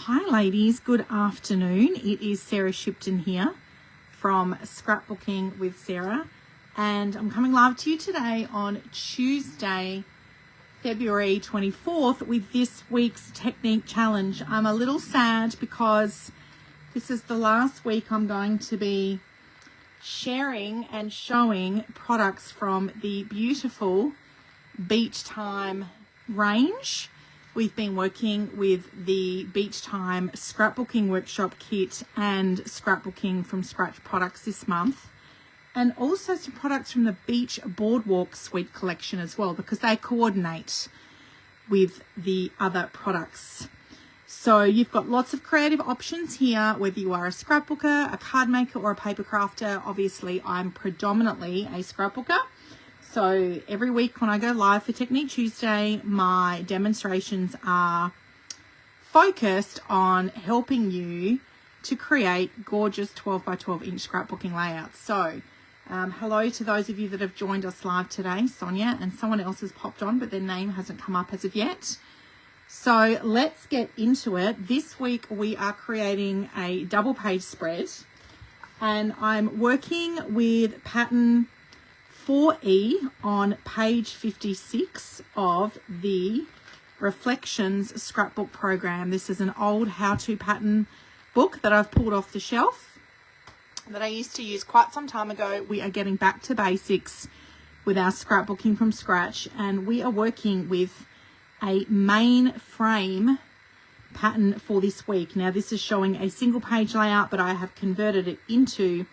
Hi ladies, good afternoon. It is Sarah Shipton here from Scrapbooking with Sarah, and I'm coming live to you today on Tuesday, February 24th with this week's technique challenge. I'm a little sad because this is the last week I'm going to be sharing and showing products from the beautiful Beach Time range. We've been working with the Beach Time Scrapbooking Workshop Kit and Scrapbooking from Scratch products this month, and also some products from the Beach Boardwalk Suite collection as well, because they coordinate with the other products. So you've got lots of creative options here, whether you are a scrapbooker, a card maker, or a paper crafter. Obviously, I'm predominantly a scrapbooker. So every week when I go live for Technique Tuesday, my demonstrations are focused on helping you to create gorgeous 12 by 12 inch scrapbooking layouts. So hello to those of you that have joined us live today, Sonia, and someone else has popped on, but their name hasn't come up as of yet. So let's get into it. This week we are creating a double page spread, and I'm working with pattern 4E on page 56 of the Reflections scrapbook program. This is an old how-to pattern book that I've pulled off the shelf that I used to use quite some time ago. We are getting back to basics with our scrapbooking from scratch, and we are working with a main frame pattern for this week. Now this is showing a single page layout, but I have converted it into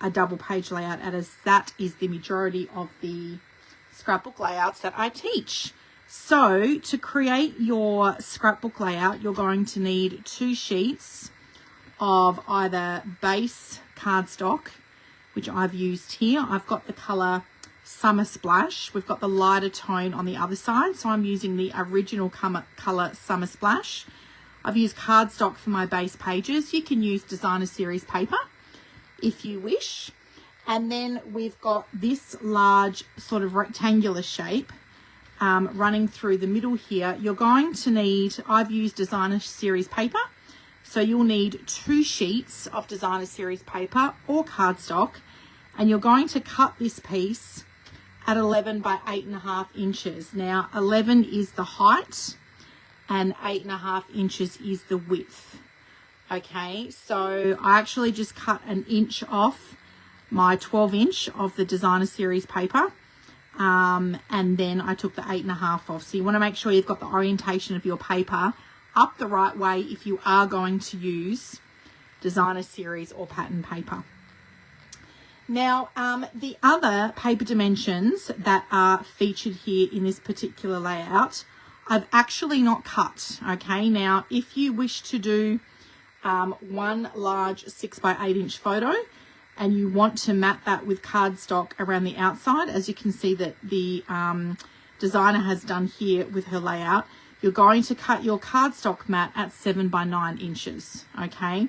a double page layout, as that is the majority of the scrapbook layouts that I teach. So to create your scrapbook layout, you're going to need 2 sheets of either base cardstock, which I've used here. I've got the color Summer Splash. We've got the lighter tone on the other side, so I'm using the original color Summer Splash. I've used cardstock for my base pages. You can use designer series paper if you wish. And then we've got this large sort of rectangular shape running through the middle here. You're going to need, I've used designer series paper, so you'll need 2 sheets of designer series paper or cardstock, and you're going to cut this piece at 11 by 8.5 inches. Now 11 is the height and 8.5 inches is the width. Okay, so I actually just cut an inch off my 12 inch of the designer series paper, and then I took the 8.5 off. So you want to make sure you've got the orientation of your paper up the right way if you are going to use designer series or pattern paper. Now the other paper dimensions that are featured here in this particular layout, I've actually not cut. Okay, now if you wish to do one large 6 by 8 inch photo and you want to mat that with cardstock around the outside, as you can see that the designer has done here with her layout, you're going to cut your cardstock mat at 7 by 9 inches. Okay,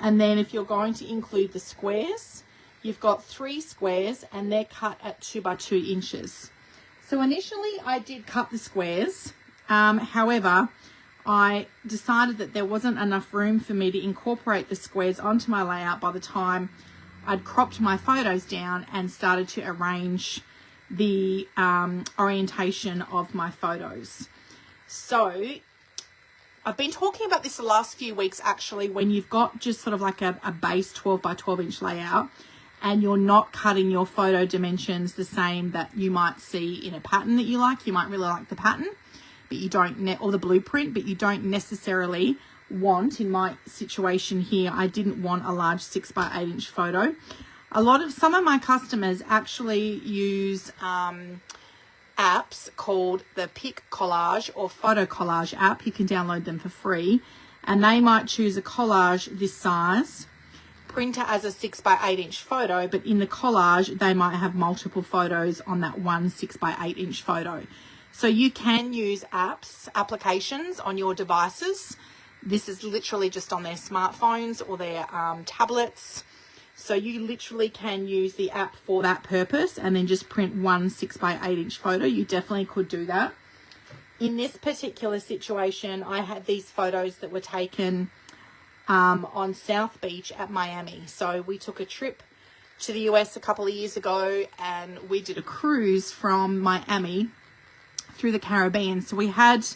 and then if you're going to include the squares, you've got 3 squares and they're cut at 2 by 2 inches. So initially I did cut the squares, however I decided that there wasn't enough room for me to incorporate the squares onto my layout by the time I'd cropped my photos down and started to arrange the orientation of my photos. So I've been talking about this the last few weeks actually, when you've got just sort of like a base 12 by 12 inch layout and you're not cutting your photo dimensions the same that you might see in a pattern that you like. You might really like the pattern, but you don't, or the blueprint, but you don't necessarily want, in my situation here, I didn't want a large 6 by 8 inch photo. Some of my customers actually use apps called the Pic Collage or Photo Collage app. You can download them for free, and they might choose a collage this size, print it as a 6 by 8 inch photo, but in the collage they might have multiple photos on that one 6 by 8 inch photo. So you can use applications on your devices. This is literally just on their smartphones or their tablets. So you literally can use the app for that purpose and then just print one 6 by 8 inch photo. You definitely could do that. in this particular situation, I had these photos that were taken on South Beach at Miami. So we took a trip to the US a couple of years ago, and we did a cruise from Miami through the Caribbean. So we had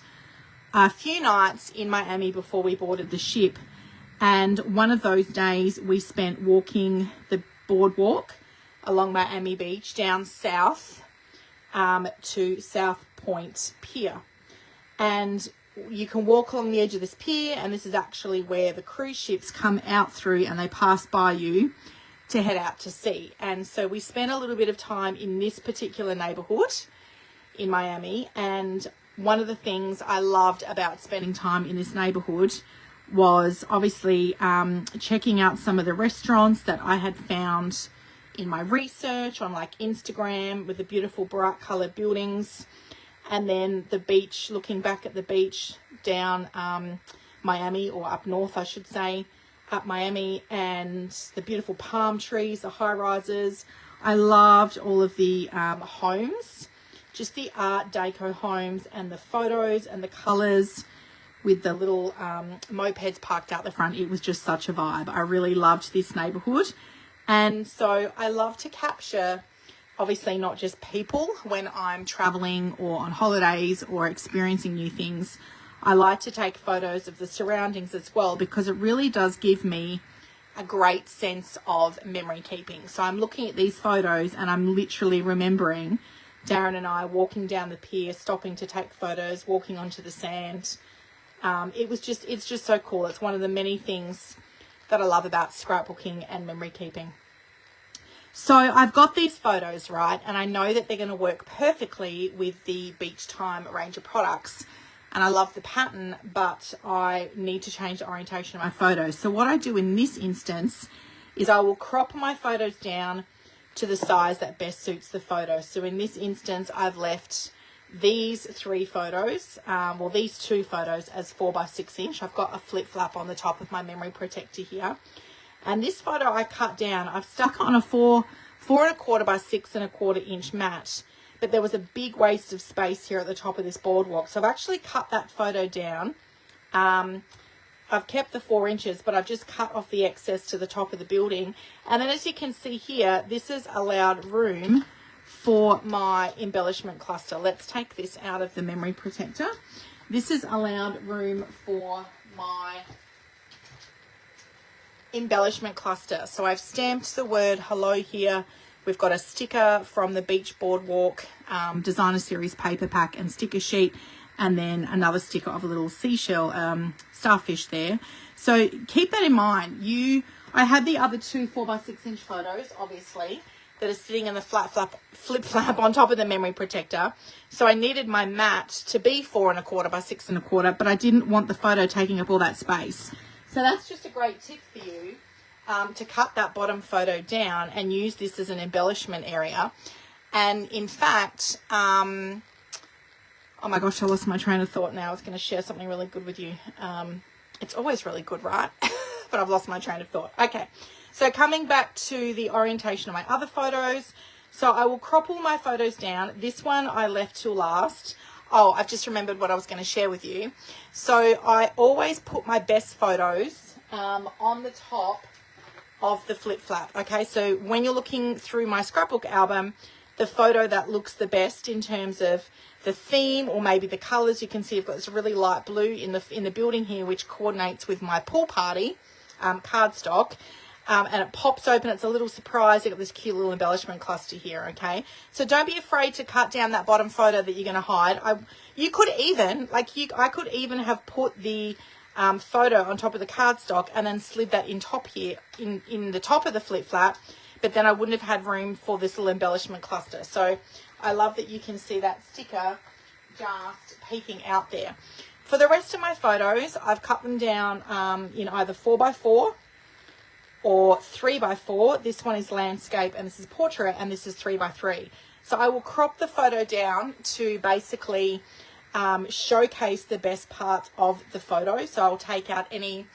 a few nights in Miami before we boarded the ship, and one of those days we spent walking the boardwalk along Miami Beach down south to South Point Pier. And you can walk along the edge of this pier, and this is actually where the cruise ships come out through, and they pass by you to head out to sea. And so we spent a little bit of time in this particular neighborhood in Miami, and one of the things I loved about spending time in this neighborhood was obviously checking out some of the restaurants that I had found in my research on like Instagram, with the beautiful bright colored buildings, and then the beach, looking back at the beach down Miami, or up north I should say, up Miami, and the beautiful palm trees, the high rises. I loved all of the homes, just the art deco homes, and the photos and the colors with the little mopeds parked out the front. It was just such a vibe. I really loved this neighborhood. And so I love to capture, obviously, not just people when I'm traveling or on holidays or experiencing new things. I like to take photos of the surroundings as well, because it really does give me a great sense of memory keeping. So I'm looking at these photos and I'm literally remembering Darren and I walking down the pier, stopping to take photos, walking onto the sand. It's just so cool. It's one of the many things that I love about scrapbooking and memory keeping. So I've got these photos, right, and I know that they're going to work perfectly with the Beach Time range of products. And I love the pattern, but I need to change the orientation of my photos. So what I do in this instance is I will crop my photos down to the size that best suits the photo. So in this instance, I've left these three photos, these two photos as 4x6 inch. I've got a flip flap on the top of my memory protector here. And this photo I cut down, I've stuck on a 4.25 by 6.25 inch mat. But there was a big waste of space here at the top of this boardwalk. So I've actually cut that photo down. I've kept the 4 inches, but I've just cut off the excess to the top of the building. And then as you can see here, this has allowed room for my embellishment cluster. Let's take this out of the memory protector. This has allowed room for my embellishment cluster. So I've stamped the word hello here. We've got a sticker from the Beach Boardwalk Designer Series paper pack and sticker sheet, and then another sticker of a little seashell starfish there. So keep that in mind. I had the other two 4x6 inch photos, obviously, that are sitting in the flip flap on top of the memory protector. So I needed my mat to be 4.25 by 6.25, but I didn't want the photo taking up all that space. So that's just a great tip for you. To cut that bottom photo down and use this as an embellishment area. And in fact, oh my gosh, I lost my train of thought now. I was going to share something really good with you. It's always really good, right? But I've lost my train of thought. Okay, so coming back to the orientation of my other photos. So I will crop all my photos down. This one I left till last. Oh, I've just remembered what I was going to share with you. So I always put my best photos on the top of the flip flap. Okay, so when you're looking through my scrapbook album, the photo that looks the best in terms of the theme or maybe the colors, you can see I've got this really light blue in the building here, which coordinates with my pool party cardstock, and it pops open. It's a little surprise. You've got this cute little embellishment cluster here. Okay, so don't be afraid to cut down that bottom photo that you're going to hide. I could even have put the photo on top of the cardstock and then slid that in top here in the top of the flip flap, but then I wouldn't have had room for this little embellishment cluster. So I love that you can see that sticker just peeking out there. For the rest of my photos, I've cut them down in either 4x4 or 3x4. This one is landscape and this is portrait, and this is 3x3. So I will crop the photo down to basically showcase the best parts of the photo. So I'll take out any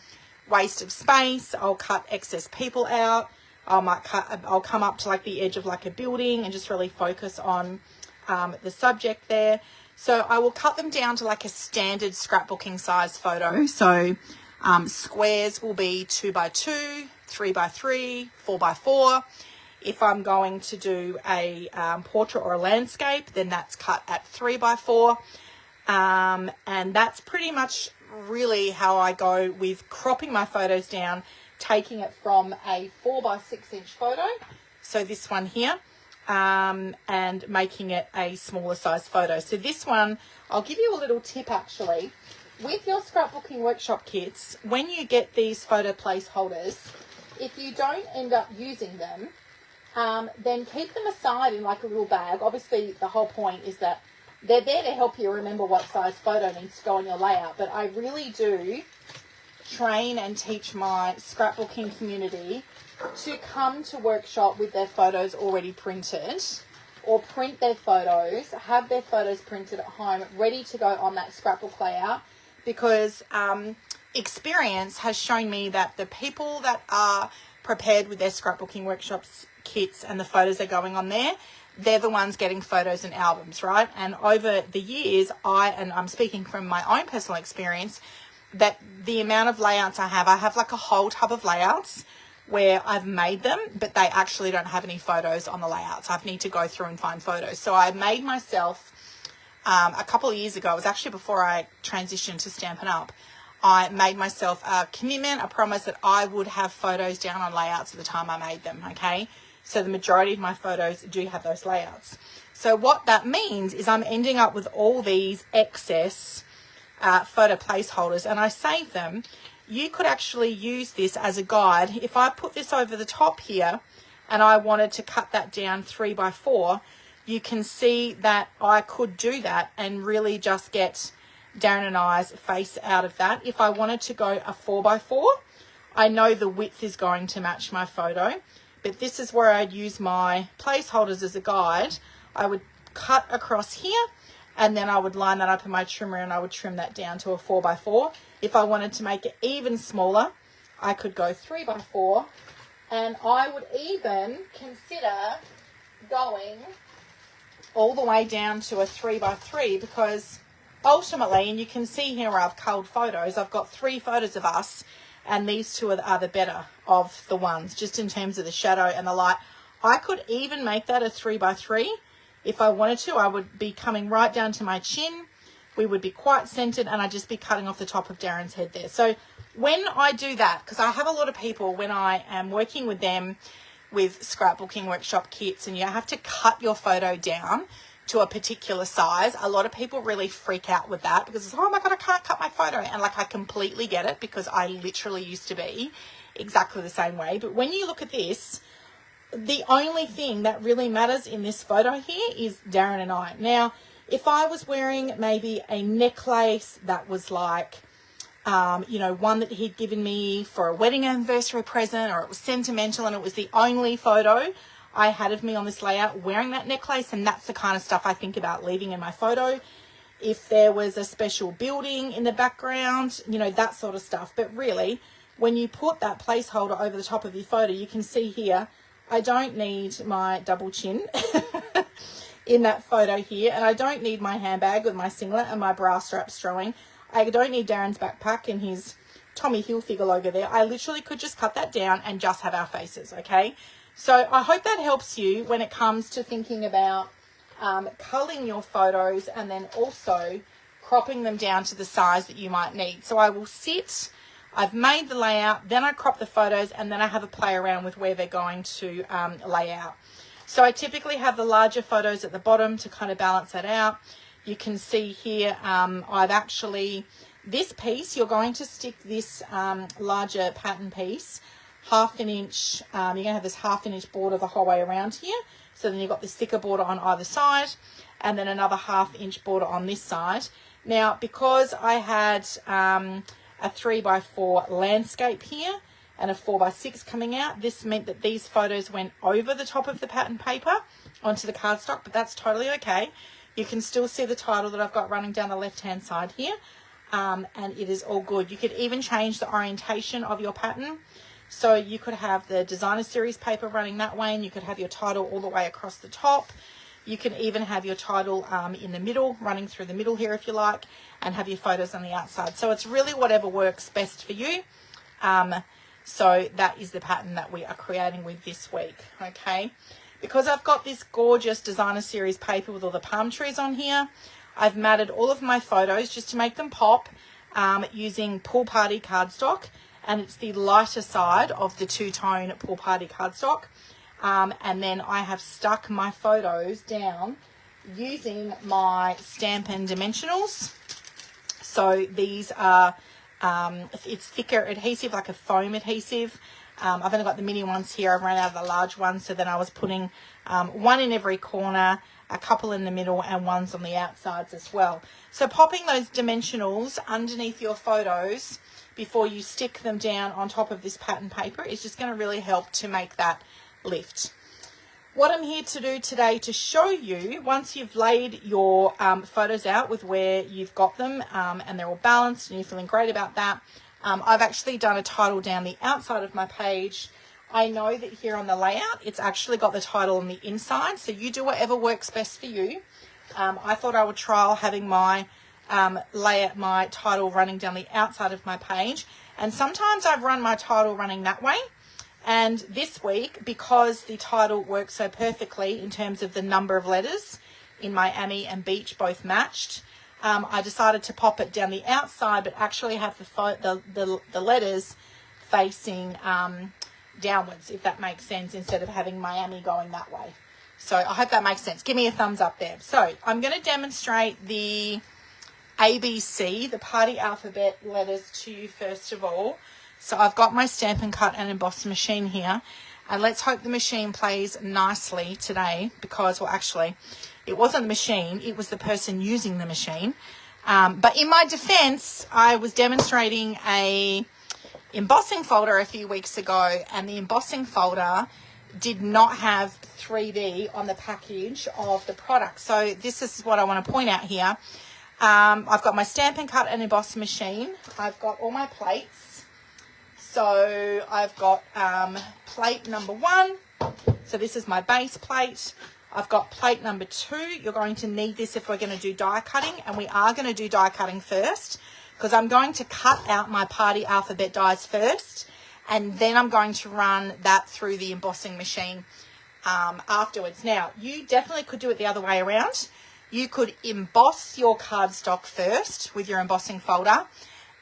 waste of space. I'll cut excess people out. I'll come up to like the edge of like a building and just really focus on the subject there. So I will cut them down to like a standard scrapbooking size photo. So squares will be 2x2, 3x3, 4x4. If I'm going to do a portrait or a landscape, then that's cut at 3x4. And that's pretty much really how I go with cropping my photos down, taking it from a 4x6 inch photo, so this one here, and making it a smaller size photo. So this one, I'll give you a little tip actually. With your scrapbooking workshop kits, when you get these photo placeholders, if you don't end up using them, then keep them aside in like a little bag. Obviously, the whole point is that they're there to help you remember what size photo needs to go on your layout. But I really do train and teach my scrapbooking community to come to workshop with their photos already printed, or print their photos, have their photos printed at home, ready to go on that scrapbook layout, because experience has shown me that the people that are prepared with their scrapbooking workshops kits and the photos are going on there, they're the ones getting photos and albums, right? And over the years, I'm speaking from my own personal experience, that the amount of layouts I have like a whole tub of layouts where I've made them, but they actually don't have any photos on the layouts. I need to go through and find photos. So I made myself, a couple of years ago, it was actually before I transitioned to Stampin' Up!, I made myself a commitment, a promise that I would have photos down on layouts at the time I made them, okay? So the majority of my photos do have those layouts. So what that means is I'm ending up with all these excess photo placeholders, and I save them. You could actually use this as a guide. If I put this over the top here and I wanted to cut that down 3x4, you can see that I could do that and really just get Darren and I's face out of that. If I wanted to go a 4x4, I know the width is going to match my photo, but this is where I'd use my placeholders as a guide. I would cut across here, and then I would line that up in my trimmer and I would trim that down to a 4x4. If I wanted to make it even smaller, I could go 3x4, and I would even consider going all the way down to a 3x3, because ultimately, and you can see here where I've culled photos, I've got 3 photos of us, and these 2 are the better of the ones, just in terms of the shadow and the light. I could even make that a 3x3 if I wanted to. I would be coming right down to my chin. We would be quite centered, and I'd just be cutting off the top of Darren's head there. So when I do that, because I have a lot of people, when I am working with them with scrapbooking workshop kits, and you have to cut your photo down to a particular size, a lot of people really freak out with that, because it's, oh my God, I can't cut my photo. And like, I completely get it, because I literally used to be exactly the same way. But when you look at this, the only thing that really matters in this photo here is Darren and I. Now, if I was wearing maybe a necklace that was like, you know, one that he'd given me for a wedding anniversary present, or it was sentimental and it was the only photo I had of me on this layout wearing that necklace, and that's the kind of stuff I think about leaving in my photo. If there was a special building in the background, you know, that sort of stuff. But really, when you put that placeholder over the top of your photo, you can see here, I don't need my double chin in that photo here, and I don't need my handbag with my singlet and my bra straps showing. I don't need Darren's backpack and his Tommy Hilfiger logo there. I literally could just cut that down and just have our faces, okay? So I hope that helps you when it comes to thinking about culling your photos, and then also cropping them down to the size that you might need. So I will sit, I've made the layout, then I crop the photos, and then I have a play around with where they're going to lay out. So I typically have the larger photos at the bottom to kind of balance that out. You can see here, I've actually, this piece, you're going to stick this larger pattern piece, 1/2 inch, you're going to have this 1/2 inch border the whole way around here. So then you've got this thicker border on either side, and then another 1/2 inch border on this side. Now, because I had a 3x4 landscape here and a 4x6 coming out, this meant that these photos went over the top of the pattern paper onto the cardstock, but that's totally okay. You can still see the title that I've got running down the left-hand side here, and it is all good. You could even change the orientation of your pattern. So you could have the designer series paper running that way, and you could have your title all the way across the top. You can even have your title in the middle, running through the middle here if you like, and have your photos on the outside. So it's really whatever works best for you. So that is the pattern that we are creating with this week, okay? Because I've got this gorgeous designer series paper with all the palm trees on here, I've matted all of my photos just to make them pop using Pool Party cardstock, and it's the lighter side of the two-tone Pool Party cardstock. And then I have stuck my photos down using my Stampin' Dimensionals. So these are, it's thicker adhesive, like a foam adhesive. I've only got the mini ones here. I've run out of the large ones. So then I was putting one in every corner, a couple in the middle, and ones on the outsides as well. So popping those dimensionals underneath your photos before you stick them down on top of this pattern paper is just going to really help to make that lift. What I'm here to do today to show you, once you've laid your photos out with where you've got them and they're all balanced and you're feeling great about that, I've actually done a title down the outside of my page. I know that here on the layout, it's actually got the title on the inside, so you do whatever works best for you. I thought I would trial having my my title running down the outside of my page, and sometimes I've run my title running that way. And this week, because the title works so perfectly in terms of the number of letters in Miami and Beach both matched, I decided to pop it down the outside, but actually have the letters facing downwards, if that makes sense, instead of having Miami going that way. So I hope that makes sense. Give me a thumbs up there. So I'm going to demonstrate the ABC, the party alphabet letters, to you first of all. So I've got my Stampin' Cut and Emboss machine here, and let's hope the machine plays nicely today, because, well, actually, it wasn't the machine, it was the person using the machine. But in my defense, I was demonstrating a embossing folder a few weeks ago, and the embossing folder did not have 3D on the package of the product. So this is what I want to point out here. I've got my Stampin' Cut and Emboss machine. I've got all my plates. So I've got plate number 1. So this is my base plate. I've got plate number 2. You're going to need this if we're going to do die cutting, and we are going to do die cutting first, because I'm going to cut out my party alphabet dies first, and then I'm going to run that through the embossing machine afterwards. Now, you definitely could do it the other way around. You could emboss your cardstock first with your embossing folder,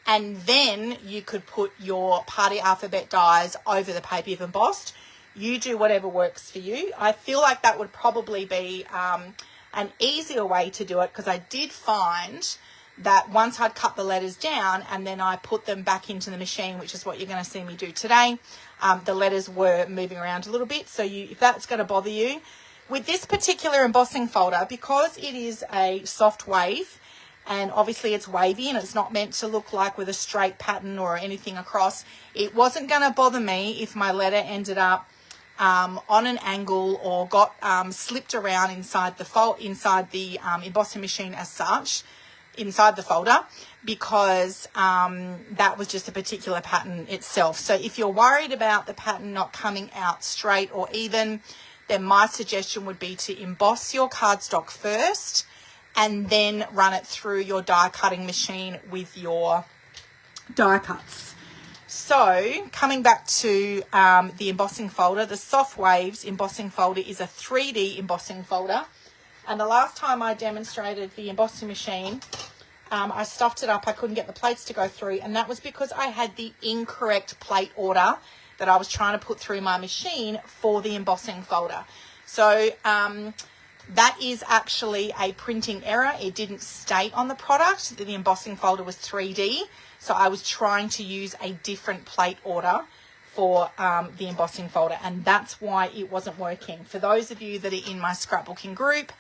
and then you could put your party alphabet dies over the paper you've embossed. You do whatever works for you. I feel like that would probably be an easier way to do it, because I did find that once I'd cut the letters down and then I put them back into the machine, which is what you're going to see me do today, the letters were moving around a little bit. So if that's going to bother you, with this particular embossing folder, because it is a soft wave, and obviously it's wavy and it's not meant to look like with a straight pattern or anything across, it wasn't going to bother me if my letter ended up on an angle or got slipped around inside the embossing machine as such, inside the folder, because that was just a particular pattern itself. So if you're worried about the pattern not coming out straight or even, then my suggestion would be to emboss your cardstock first and then run it through your die cutting machine with your die cuts. So coming back to the embossing folder, the Soft Waves embossing folder is a 3D embossing folder. And the last time I demonstrated the embossing machine, I stuffed it up. I couldn't get the plates to go through, and that was because I had the incorrect plate order that I was trying to put through my machine for the embossing folder. So that is actually a printing error. It didn't state on the product that the embossing folder was 3D. So I was trying to use a different plate order for the embossing folder, and that's why it wasn't working. For those of you that are in my scrapbooking group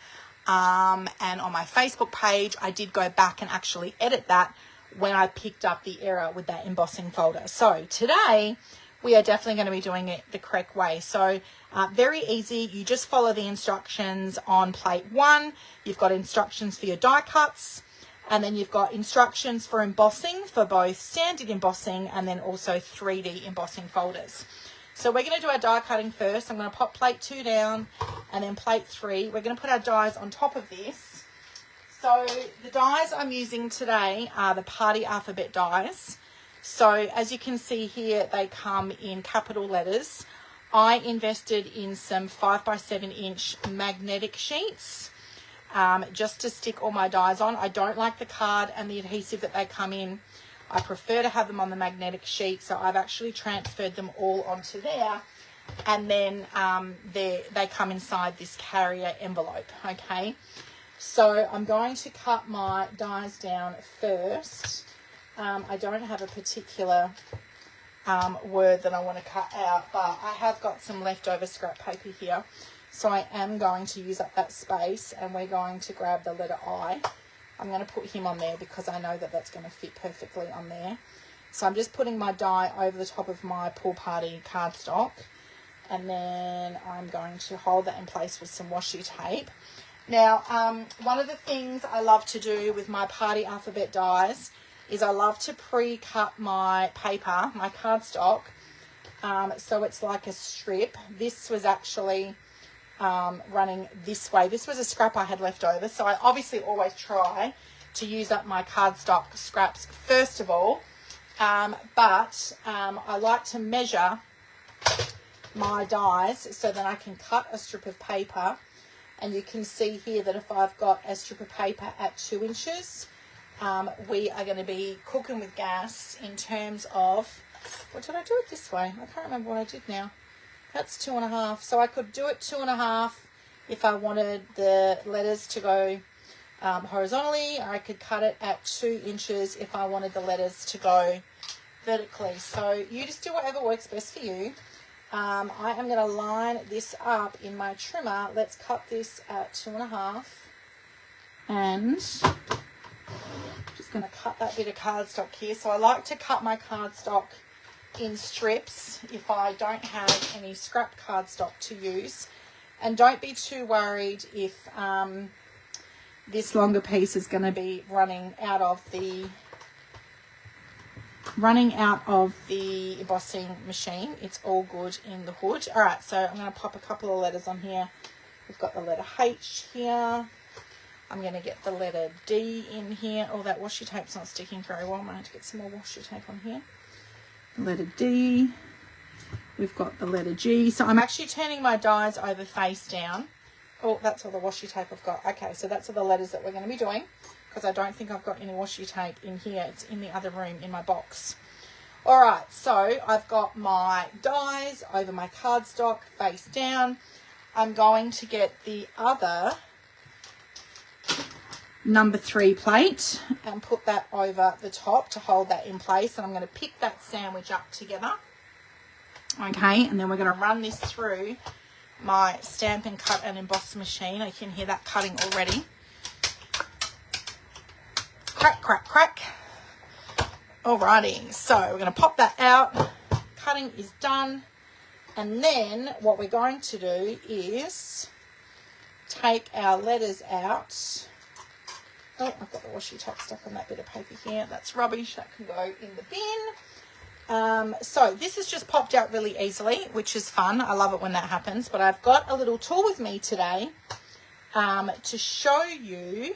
and on my Facebook page, I did go back and actually edit that when I picked up the error with that embossing folder. So today we are definitely going to be doing it the correct way. So very easy. You just follow the instructions on plate 1. You've got instructions for your die cuts, and then you've got instructions for embossing for both standard embossing and then also 3D embossing folders. So we're going to do our die cutting first. I'm going to pop plate 2 down and then plate 3. We're going to put our dies on top of this. So the dies I'm using today are the Party Alphabet dies. So as you can see here, they come in capital letters. I invested in some 5x7 inch magnetic sheets just to stick all my dies on. I don't like the card and the adhesive that they come in. I prefer to have them on the magnetic sheet, so I've actually transferred them all onto there, and then they come inside this carrier envelope, okay? So I'm going to cut my dies down first. I don't have a particular word that I want to cut out, but I have got some leftover scrap paper here, so I am going to use up that space, and we're going to grab the letter I. I'm going to put him on there because I know that that's going to fit perfectly on there. So I'm just putting my die over the top of my pool party cardstock, and then I'm going to hold that in place with some washi tape. Now, one of the things I love to do with my Party Alphabet dies is I love to pre-cut my paper, my cardstock, so it's like a strip. This was actually running this way. This was a scrap I had left over, so I obviously always try to use up my cardstock scraps first of all, but I like to measure my dies so that I can cut a strip of paper, and you can see here that if I've got a strip of paper at 2 inches, we are going to be cooking with gas in terms of, what did I do it this way? I can't remember what I did now. That's 2.5. So I could do it 2.5 if I wanted the letters to go horizontally. I could cut it at 2 inches if I wanted the letters to go vertically. So you just do whatever works best for you. I am going to line this up in my trimmer. Let's cut this at 2.5. And just going to cut that bit of cardstock here. So I like to cut my cardstock in strips if I don't have any scrap cardstock to use, and don't be too worried if this longer piece is going to be running out of the embossing machine. It's all good in the hood. All right, so I'm going to pop a couple of letters on here. We've got the letter H here. I'm going to get the letter D in here. Oh, that washi tape's not sticking very well. I might have to get some more washi tape on here. Letter D, we've got the letter G. So I'm actually turning my dies over face down. Oh, that's all the washi tape I've got. Okay, so that's all the letters that we're going to be doing, because I don't think I've got any washi tape in here. It's in the other room in my box. All right, so I've got my dies over my cardstock face down. I'm going to get the other number 3 plate and put that over the top to hold that in place, and I'm going to pick that sandwich up together, okay, and then we're going to run this through my stamp and cut and emboss machine. I can hear that cutting already. Crack, crack, crack. Alrighty, so we're going to pop that out. Cutting is done, and then what we're going to do is take our letters out. Oh, I've got the washi tape stuck on that bit of paper here. That's rubbish. That can go in the bin. So this has just popped out really easily, which is fun. I love it when that happens. But I've got a little tool with me today to show you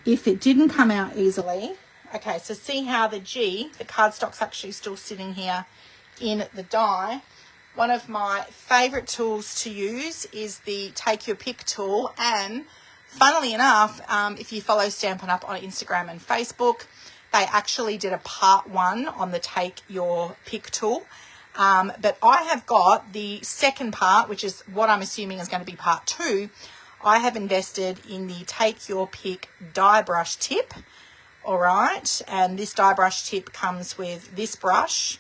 if it didn't come out easily. Okay, so see how the G, the cardstock's actually still sitting here in the die. One of my favourite tools to use is the Take Your Pick tool, and funnily enough, if you follow Stampin' Up on Instagram and Facebook, they actually did a part 1 on the Take Your Pick tool. But I have got the second part, which is what I'm assuming is going to be part 2. I have invested in the Take Your Pick die brush tip. All right, and this die brush tip comes with this brush,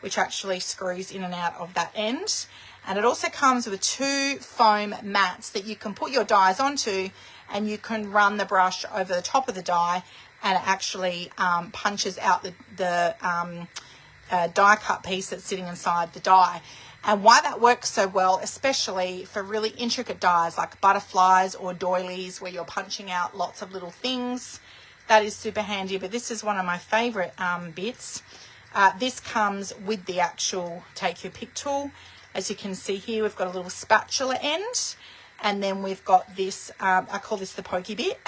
which actually screws in and out of that end. And it also comes with 2 foam mats that you can put your dies onto, and you can run the brush over the top of the die, and it actually punches out the die cut piece that's sitting inside the die. And why that works so well, especially for really intricate dies like butterflies or doilies where you're punching out lots of little things, that is super handy. But this is one of my favorite bits. This comes with the actual take your pick tool. As you can see here, we've got a little spatula end, and then we've got this, I call this the pokey bit,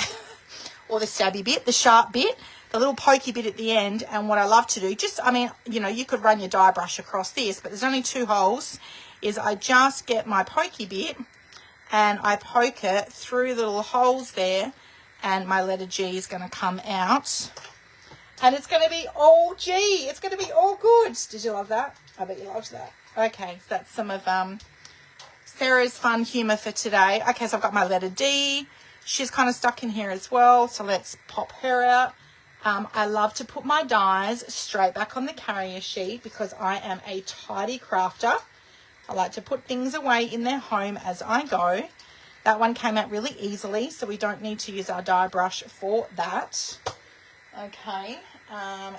or the stabby bit, the sharp bit, the little pokey bit at the end. And what I love to do, just, I mean, you know, you could run your die brush across this, but there's only 2 holes, is I just get my pokey bit and I poke it through the little holes there, and my letter G is going to come out. And it's going to be all G. It's going to be all good. Did you love that? I bet you loved that. Okay, so that's some of Sarah's fun humour for today. Okay, so I've got my letter D. She's kind of stuck in here as well, so let's pop her out. I love to put my dies straight back on the carrier sheet because I am a tidy crafter. I like to put things away in their home as I go. That one came out really easily, so we don't need to use our die brush for that. Okay,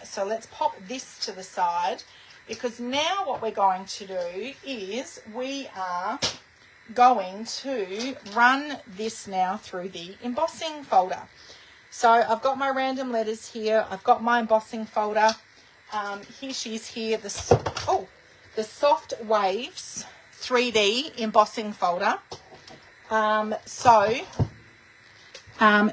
so let's pop this to the side, because now what we're going to do is we are going to run this now through the embossing folder. So I've got my random letters here. I've got my embossing folder. Here she is here, the Soft Waves 3D embossing folder.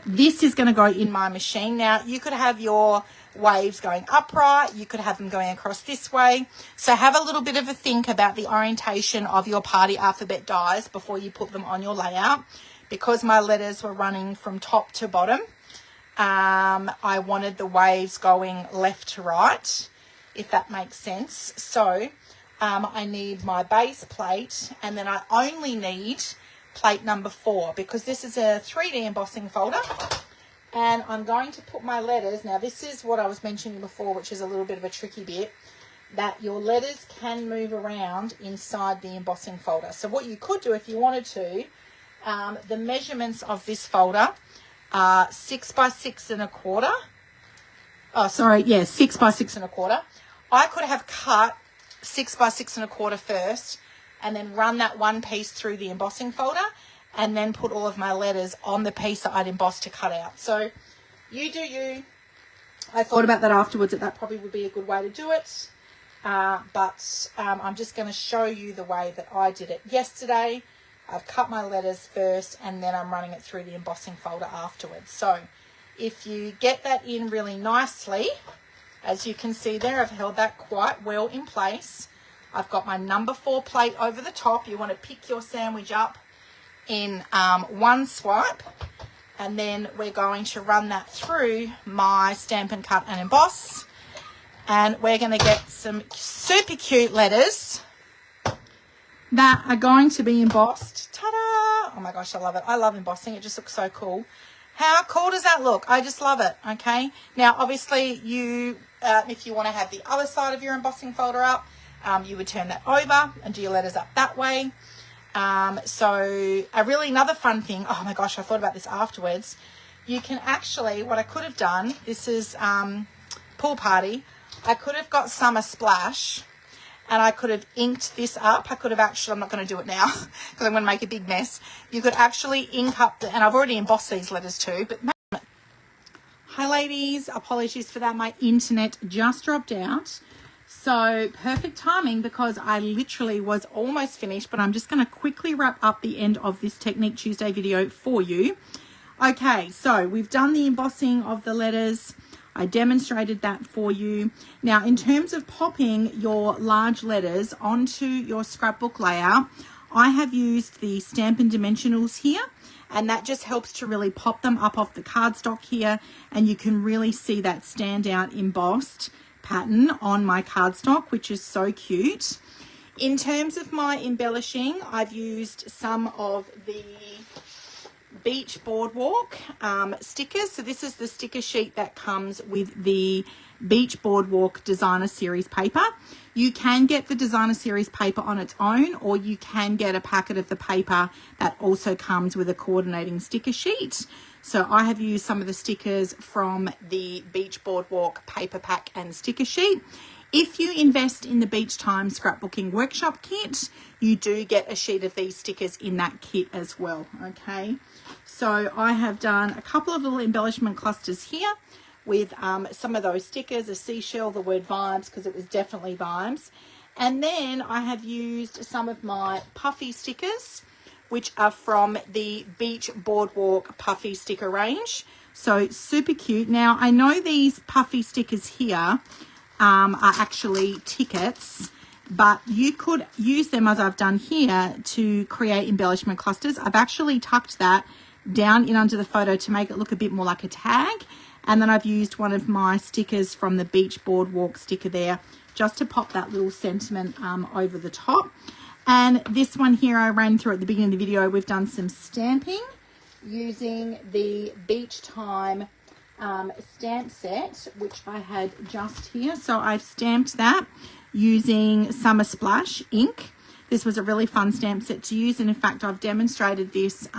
This is going to go in my machine. Now, you could have your waves going upright. You could have them going across this way. So have a little bit of a think about the orientation of your party alphabet dies before you put them on your layout. Because my letters were running from top to bottom, I wanted the waves going left to right, if that makes sense. So I need my base plate, and then I only need plate number 4, because this is a 3D embossing folder, and I'm going to put my letters. Now this is what I was mentioning before, which is a little bit of a tricky bit, that your letters can move around inside the embossing folder. So what you could do if you wanted to, the measurements of this folder are 6 by 6 1/4. Oh, sorry, yeah, 6 by 6 1/4. I could have cut 6 by 6 1/4 first, and then run that one piece through the embossing folder, and then put all of my letters on the piece that I'd embossed to cut out. So you do you. I thought about that afterwards, that probably would be a good way to do it. But I'm just going to show you the way that I did it yesterday. I've cut my letters first, and then I'm running it through the embossing folder afterwards. So if you get that in really nicely, as you can see there, I've held that quite well in place. I've got my number 4 plate over the top. You want to pick your sandwich up in one swipe, and then we're going to run that through my Stampin' Cut and Emboss, and we're going to get some super cute letters that are going to be embossed. Ta-da! Oh my gosh, I love it. I love embossing. It just looks so cool. How cool does that look? I just love it. Okay, now obviously you if you want to have the other side of your embossing folder up, you would turn that over and do your letters up that way. So another fun thing, oh my gosh, I thought about this afterwards. You can actually, what I could have done, this is pool party, I could have got Summer Splash, and I could have inked this up. I could have actually, I'm not going to do it now because I'm going to make a big mess. You could actually ink up and I've already embossed these letters too, but hi ladies, apologies for that. My internet just dropped out. So perfect timing, because I literally was almost finished, but I'm just going to quickly wrap up the end of this Technique Tuesday video for you. Okay, so we've done the embossing of the letters. I demonstrated that for you. Now, in terms of popping your large letters onto your scrapbook layout, I have used the Stampin' Dimensionals here, and that just helps to really pop them up off the cardstock here, and you can really see that standout embossed pattern on my cardstock, which is so cute. In terms of my embellishing, I've used some of the Beach Boardwalk stickers. So this is the sticker sheet that comes with the Beach Boardwalk Designer Series paper. You can get the Designer Series paper on its own, or you can get a packet of the paper that also comes with a coordinating sticker sheet. So I have used some of the stickers from the Beach Boardwalk paper pack and sticker sheet. If you invest in the Beach Time Scrapbooking Workshop kit, you do get a sheet of these stickers in that kit as well, okay? So I have done a couple of little embellishment clusters here with some of those stickers, a seashell, the word vibes, because it was definitely vibes. And then I have used some of my puffy stickers, which are from the Beach Boardwalk puffy sticker range. So super cute. Now I know these puffy stickers here are actually tickets, but you could use them as I've done here to create embellishment clusters. I've actually tucked that down in under the photo to make it look a bit more like a tag. And then I've used one of my stickers from the Beach Boardwalk sticker there just to pop that little sentiment over the top. And this one here I ran through at the beginning of the video. We've done some stamping using the Beach Time stamp set, which I had just here. So I've stamped that using Summer Splash ink. This was a really fun stamp set to use, and in fact I've demonstrated this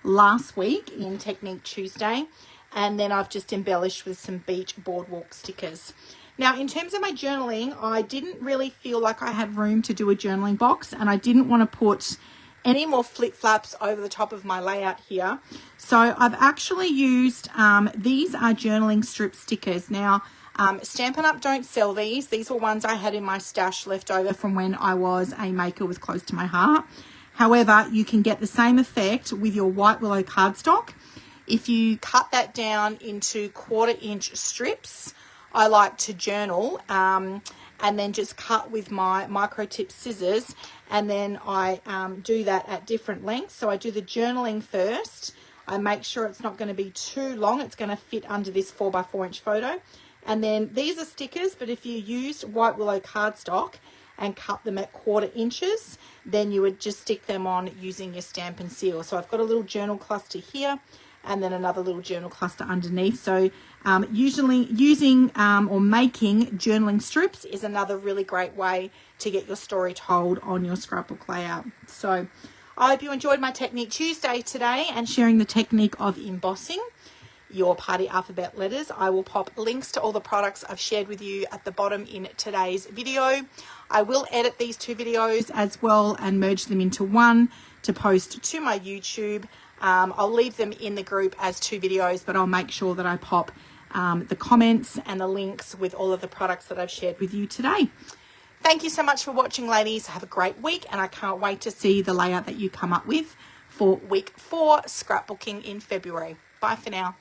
last week in Technique Tuesday, and then I've just embellished with some Beach Boardwalk stickers. Now in terms of my journaling, I didn't really feel like I had room to do a journaling box, and I didn't want to put any more flip flaps over the top of my layout here. So I've actually used, these are journaling strip stickers. Now Stampin' Up! Don't sell these. These were ones I had in my stash left over from when I was a maker with close to my heart. However, you can get the same effect with your White Willow cardstock. If you cut that down into 1/4 inch strips, I like to journal and then just cut with my micro tip scissors, and then I do that at different lengths. So I do the journaling first. I make sure it's not going to be too long. It's going to fit under this 4x4 inch photo. And then these are stickers, but if you used White Willow cardstock and cut them at 1/4 inches, then you would just stick them on using your Stampin' Seal. So I've got a little journal cluster here and then another little journal cluster underneath. So usually using or making journaling strips is another really great way to get your story told on your scrapbook layout. So I hope you enjoyed my Technique Tuesday today and sharing the technique of embossing your party alphabet letters. I will pop links to all the products I've shared with you at the bottom in today's video. I will edit these 2 videos as well and merge them into one to post to my YouTube. I'll leave them in the group as 2 videos, but I'll make sure that I pop the comments and the links with all of the products that I've shared with you today. Thank you so much for watching, ladies. Have a great week, and I can't wait to see the layout that you come up with for week 4 scrapbooking in February. Bye for now.